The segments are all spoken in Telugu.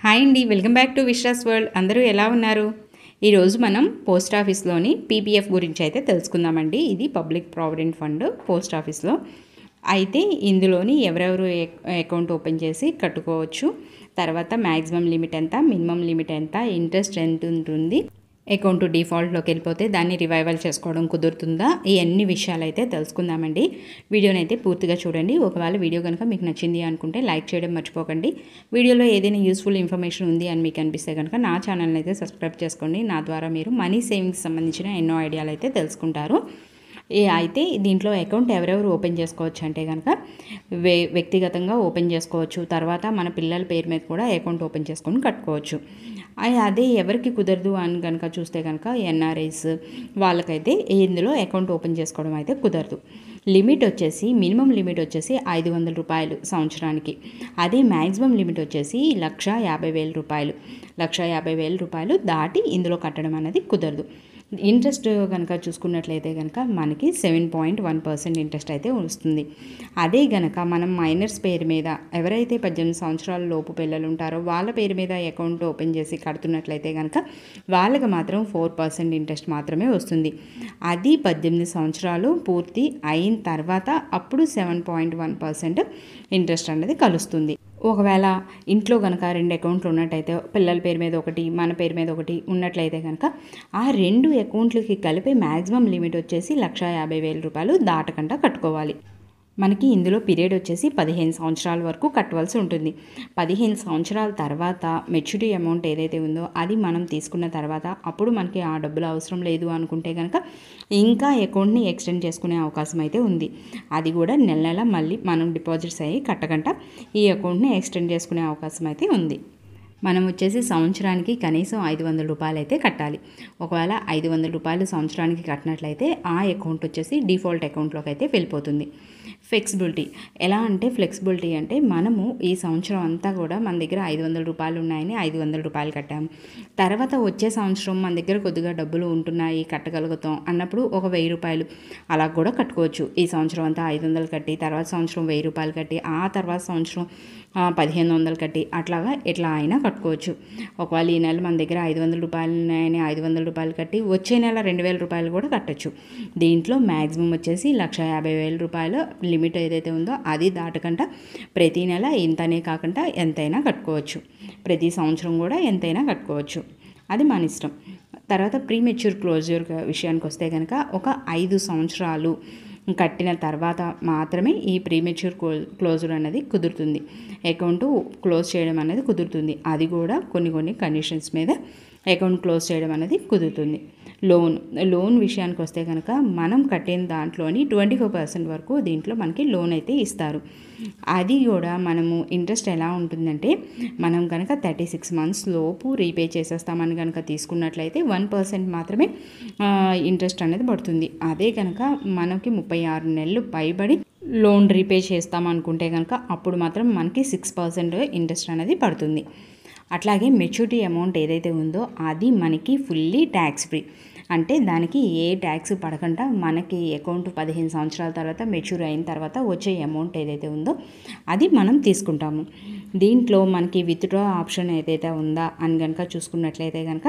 హాయ్ అండి, welcome back to Vishwas world. అందరూ ఎలా ఉన్నారు? ఈరోజు మనం పోస్ట్ ఆఫీస్లోని పీపీఎఫ్ గురించి అయితే తెలుసుకుందామండి. ఇది పబ్లిక్ ప్రావిడెంట్ ఫండ్ పోస్ట్ ఆఫీస్లో. అయితే ఇందులోని ఎవరెవరు అకౌంట్ ఓపెన్ చేసి కట్టుకోవచ్చు, తర్వాత మ్యాక్సిమం లిమిట్ ఎంత, మినిమం లిమిట్ ఎంత, ఇంట్రెస్ట్ ఎంత ఉంటుంది, అకౌంట్ డిఫాల్ట్లోకి వెళ్ళిపోతే దాన్ని రివైవల్ చేసుకోవడం కుదురుతుందా, ఈ అన్ని విషయాలు అయితే తెలుసుకుందామండి. వీడియోని అయితే పూర్తిగా చూడండి. ఒకవేళ వీడియో కనుక మీకు నచ్చింది అనుకుంటే లైక్ చేయడం మర్చిపోకండి. వీడియోలో ఏదైనా యూస్ఫుల్ ఇన్ఫర్మేషన్ ఉంది అని మీకు అనిపిస్తే కనుక నా ఛానల్ని అయితే సబ్స్క్రైబ్ చేసుకోండి. నా ద్వారా మీరు మనీ సేవింగ్స్ సంబంధించిన ఎన్నో ఐడియాలు అయితే తెలుసుకుంటారు. అయితే దీంట్లో అకౌంట్ ఎవరెవరు ఓపెన్ చేసుకోవచ్చు అంటే కనుక వ్యక్తిగతంగా ఓపెన్ చేసుకోవచ్చు. తర్వాత మన పిల్లల పేరు మీద కూడా అకౌంట్ ఓపెన్ చేసుకొని కట్టుకోవచ్చు. అదే ఎవరికి కుదరదు అని కనుక చూస్తే కనుక ఎన్ఆర్ఐస్ వాళ్ళకైతే ఇందులో అకౌంట్ ఓపెన్ చేసుకోవడం అయితే కుదరదు. లిమిట్ వచ్చేసి మినిమం లిమిట్ వచ్చేసి 500 రూపాయలు సంవత్సరానికి. అదే మ్యాక్సిమం లిమిట్ వచ్చేసి 1,50,000 రూపాయలు. 1,50,000 రూపాయలు దాటి ఇందులో కట్టడం అనేది కుదరదు. ఇంట్రెస్ట్ కనుక చూసుకున్నట్లయితే కనుక మనకి 7.1% ఇంట్రెస్ట్ అయితే వస్తుంది. అదే కనుక మనం మైనర్స్ పేరు మీద ఎవరైతే 18 సంవత్సరాల లోపు పిల్లలు ఉంటారో వాళ్ళ పేరు మీద అకౌంట్ ఓపెన్ చేసి కడుతున్నట్లయితే కనుక వాళ్ళకి మాత్రం 4% ఇంట్రెస్ట్ మాత్రమే వస్తుంది. అది 18 సంవత్సరాలు పూర్తి అయిన తర్వాత అప్పుడు 7.1% ఇంట్రెస్ట్ అనేది కలుస్తుంది. ఒకవేళ ఇంట్లో కనుక 2 అకౌంట్లు ఉన్నట్టయితే పిల్లల పేరు మీద ఒకటి, మన పేరు మీద ఒకటి ఉన్నట్లయితే కనుక ఆ 2 అకౌంట్లకి కలిపి మ్యాక్సిమం లిమిట్ వచ్చేసి 1,50,000 రూపాయలు దాటకుండా కట్టుకోవాలి. మనకి ఇందులో పీరియడ్ వచ్చేసి 15 సంవత్సరాల వరకు కట్టవలసి ఉంటుంది. 15 సంవత్సరాల తర్వాత మెచ్యూరిటీ అమౌంట్ ఏదైతే ఉందో అది మనం తీసుకున్న తర్వాత అప్పుడు మనకి ఆ డబ్బులు అవసరం లేదు అనుకుంటే కనుక ఇంకా అకౌంట్ని ఎక్స్టెండ్ చేసుకునే అవకాశం అయితే ఉంది. అది కూడా నెల నెల మళ్ళీ మనం డిపాజిట్స్ అయ్యి కట్టకుండా ఈ అకౌంట్ని ఎక్స్టెండ్ చేసుకునే అవకాశం అయితే ఉంది. మనం వచ్చేసి సంవత్సరానికి కనీసం 500 రూపాయలు అయితే కట్టాలి. ఒకవేళ 500 రూపాయలు సంవత్సరానికి కట్టినట్లయితే ఆ అకౌంట్ వచ్చేసి డిఫాల్ట్ అకౌంట్లోకి అయితే వెళ్ళిపోతుంది. ఫ్లెక్సిబిలిటీ ఎలా అంటే, ఫ్లెక్సిబిలిటీ అంటే మనము ఈ సంవత్సరం అంతా కూడా మన దగ్గర 500 రూపాయలు ఉన్నాయని 500 రూపాయలు కట్టాము. తర్వాత వచ్చే సంవత్సరం మన దగ్గర కొద్దిగా డబ్బులు ఉంటున్నాయి కట్టగలుగుతాం అన్నప్పుడు ఒక 1000 రూపాయలు అలా కూడా కట్టుకోవచ్చు. ఈ సంవత్సరం అంతా 500 కట్టి తర్వాత సంవత్సరం 1000 రూపాయలు కట్టి ఆ తర్వాత సంవత్సరం 1,500 కట్టి అట్లాగా ఎట్లా అయినా కట్టుకోవచ్చు. ఒకవేళ ఈ నెల మన దగ్గర 500 రూపాయలు ఉన్నాయని 500 రూపాయలు కట్టి వచ్చే నెల 2,000 రూపాయలు కూడా కట్టచ్చు. దీంట్లో మ్యాక్సిమం వచ్చేసి 1,50,000 రూపాయలు లిమిట్ ఏదైతే ఉందో అది దాటకుండా ప్రతి నెల ఇంతనే కాకుండా ఎంతైనా కట్టుకోవచ్చు. ప్రతి సంవత్సరం కూడా ఎంతైనా కట్టుకోవచ్చు. అది మన ఇష్టం. తర్వాత ప్రీమెచ్యూర్ క్లోజర్ విషయానికి వస్తే కనుక ఒక 5 సంవత్సరాలు కట్టిన తర్వాత మాత్రమే ఈ ప్రీమెచ్యూర్ క్లోజర్ అనేది కుదురుతుంది. అకౌంట్ క్లోజ్ చేయడం అనేది కుదురుతుంది. అది కూడా కొన్ని కండిషన్స్ మీద అకౌంట్ క్లోజ్ చేయడం అనేది కుదురుతుంది. లోన్ విషయానికి వస్తే కనుక మనం కట్టిన దాంట్లోని 25% వరకు దీంట్లో మనకి లోన్ అయితే ఇస్తారు. అది కూడా మనము ఇంట్రెస్ట్ ఎలా ఉంటుందంటే మనం కనుక 36 మంత్స్ లోపు రీపే చేసేస్తామని కనుక తీసుకున్నట్లయితే 1% మాత్రమే ఇంట్రెస్ట్ అనేది పడుతుంది. అదే కనుక మనకి 36 నెలలు పైబడి లోన్ రీపే చేస్తామనుకుంటే కనుక అప్పుడు మాత్రం మనకి 6% ఇంట్రెస్ట్ అనేది పడుతుంది. అట్లాగే మెచ్యూరిటీ అమౌంట్ ఏదైతే ఉందో అది మనకి ఫుల్లీ ట్యాక్స్ ఫ్రీ. అంటే దానికి ఏ ట్యాక్స్ పడకుండా మనకి అకౌంట్ 15 సంవత్సరాల తర్వాత మెచ్యూర్ అయిన తర్వాత వచ్చే అమౌంట్ ఏదైతే ఉందో అది మనం తీసుకుంటాము. దీంట్లో మనకి విత్డ్రా ఆప్షన్ ఏదైతే ఉందా అని కనుక చూసుకున్నట్లయితే కనుక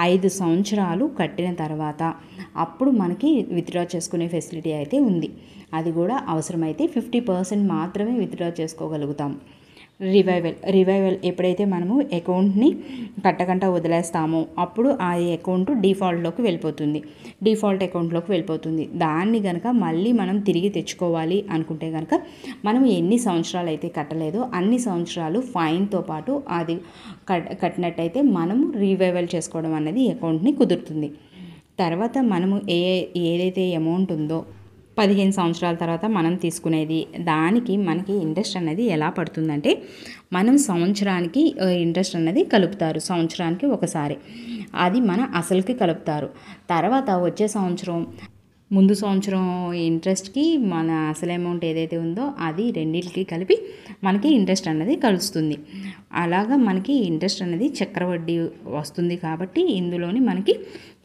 5 సంవత్సరాలు కట్టిన తర్వాత అప్పుడు మనకి విత్డ్రా చేసుకునే ఫెసిలిటీ అయితే ఉంది. అది కూడా అవసరమైతే 50% మాత్రమే విత్డ్రా చేసుకోగలుగుతాము. రివైవల్ ఎప్పుడైతే మనము అకౌంట్ని కట్టకుండా వదిలేస్తామో అప్పుడు ఆ అకౌంట్ డిఫాల్ట్ అకౌంట్లోకి వెళ్ళిపోతుంది. దాన్ని కనుక మళ్ళీ మనం తిరిగి తెచ్చుకోవాలి అనుకుంటే కనుక మనం ఎన్ని సంవత్సరాలు అయితే కట్టలేదో అన్ని సంవత్సరాలు ఫైన్తో పాటు అది కట్టినట్టయితే మనము రివైవల్ చేసుకోవడం అనేది అకౌంట్ని కుదురుతుంది. తర్వాత మనము ఏదైతే అమౌంట్ ఉందో 15 సంవత్సరాల తర్వాత మనం తీసుకునేది దానికి మనకి ఇంట్రెస్ట్ అనేది ఎలా పడుతుందంటే మనం సంవత్సరానికి ఇంట్రెస్ట్ అనేది కలుపుతారు. సంవత్సరానికి ఒకసారి అది మన అసలుకి కలుపుతారు. తర్వాత వచ్చే సంవత్సరం ముందు సంవత్సరం ఇంట్రెస్ట్కి మన అసలు అమౌంట్ ఏదైతే ఉందో అది రెండింటికి కలిపి మనకి ఇంట్రెస్ట్ అన్నది కలుస్తుంది. అలాగా మనకి ఇంట్రెస్ట్ అనేది చక్రవడ్డీ వస్తుంది కాబట్టి ఇందులోని మనకి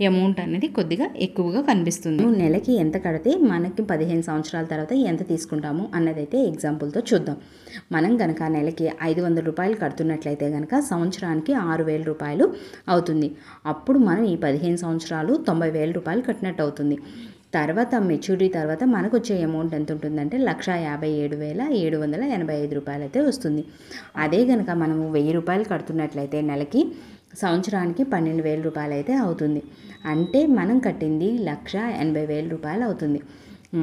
అమౌంట్ అనేది కొద్దిగా ఎక్కువగా కనిపిస్తుంది. నెలకి ఎంత కడితే మనకి 15 సంవత్సరాల తర్వాత ఎంత తీసుకుంటాము అన్నదైతే ఎగ్జాంపుల్తో చూద్దాం. మనం కనుక నెలకి 500 రూపాయలు కడుతున్నట్లయితే కనుక సంవత్సరానికి 6,000 రూపాయలు అవుతుంది. అప్పుడు మనం ఈ 15 సంవత్సరాలు 90,000 రూపాయలు కట్టినట్టు అవుతుంది. తర్వాత మెచ్యూరిటీ తర్వాత మనకు వచ్చే అమౌంట్ ఎంత ఉంటుందంటే 1,57,785 రూపాయలు అయితే వస్తుంది. అదే కనుక మనము 1,000 రూపాయలు కడుతున్నట్లయితే నెలకి సంవత్సరానికి 12,000 రూపాయలు అయితే అవుతుంది. అంటే మనం కట్టింది 1,80,000 రూపాయలు అవుతుంది.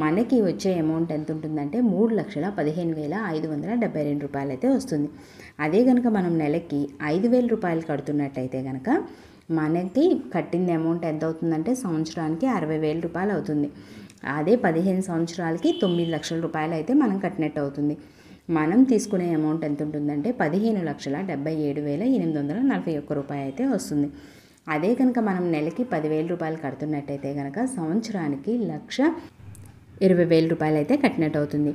మనకి వచ్చే అమౌంట్ ఎంత ఉంటుందంటే 3,15,572 రూపాయలు అయితే వస్తుంది. అదే కనుక మనం నెలకి 5,000 రూపాయలు కడుతున్నట్లయితే కనుక మనకి కట్టింది అమౌంట్ ఎంత అవుతుందంటే సంవత్సరానికి 60,000 రూపాయలు అవుతుంది. అదే 15 సంవత్సరాలకి 9 లక్షల రూపాయలు అయితే మనం కట్టినట్టు అవుతుంది. మనం తీసుకునే అమౌంట్ ఎంత ఉంటుందంటే 15,77,841 రూపాయలు అయితే వస్తుంది. అదే కనుక మనం నెలకి 10,000 రూపాయలు కడుతున్నట్టయితే కనుక సంవత్సరానికి 1,20,000 రూపాయలు అయితే కట్టినట్టు అవుతుంది.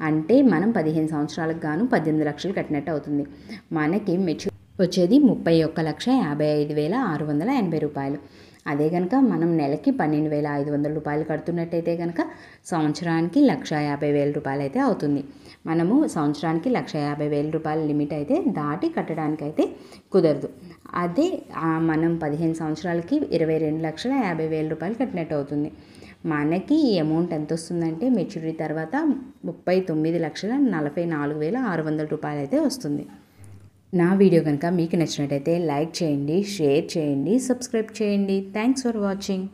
అంటే మనం 15 సంవత్సరాలకు గాను 18 లక్షలు కట్టినట్టు అవుతుంది. మనకి వచ్చేది 31,55,680 రూపాయలు. అదే కనుక మనం నెలకి 12,500 రూపాయలు కడుతున్నట్టయితే కనుక సంవత్సరానికి 1,50,000 రూపాయలు అయితే అవుతుంది. మనము సంవత్సరానికి 1,50,000 రూపాయల లిమిట్ అయితే దాటి కట్టడానికైతే కుదరదు. అదే మనం 15 సంవత్సరాలకి 22,50,000 రూపాయలు కట్టినట్టు అవుతుంది. మనకి ఈ అమౌంట్ ఎంత వస్తుందంటే మెచ్యూరిటీ తర్వాత 39,44,600 రూపాయలు అయితే వస్తుంది. నా వీడియో కనుక మీకు నచ్చినట్టయితే లైక్ చేయండి, షేర్ చేయండి, సబ్స్క్రైబ్ చేయండి. Thanks for watching.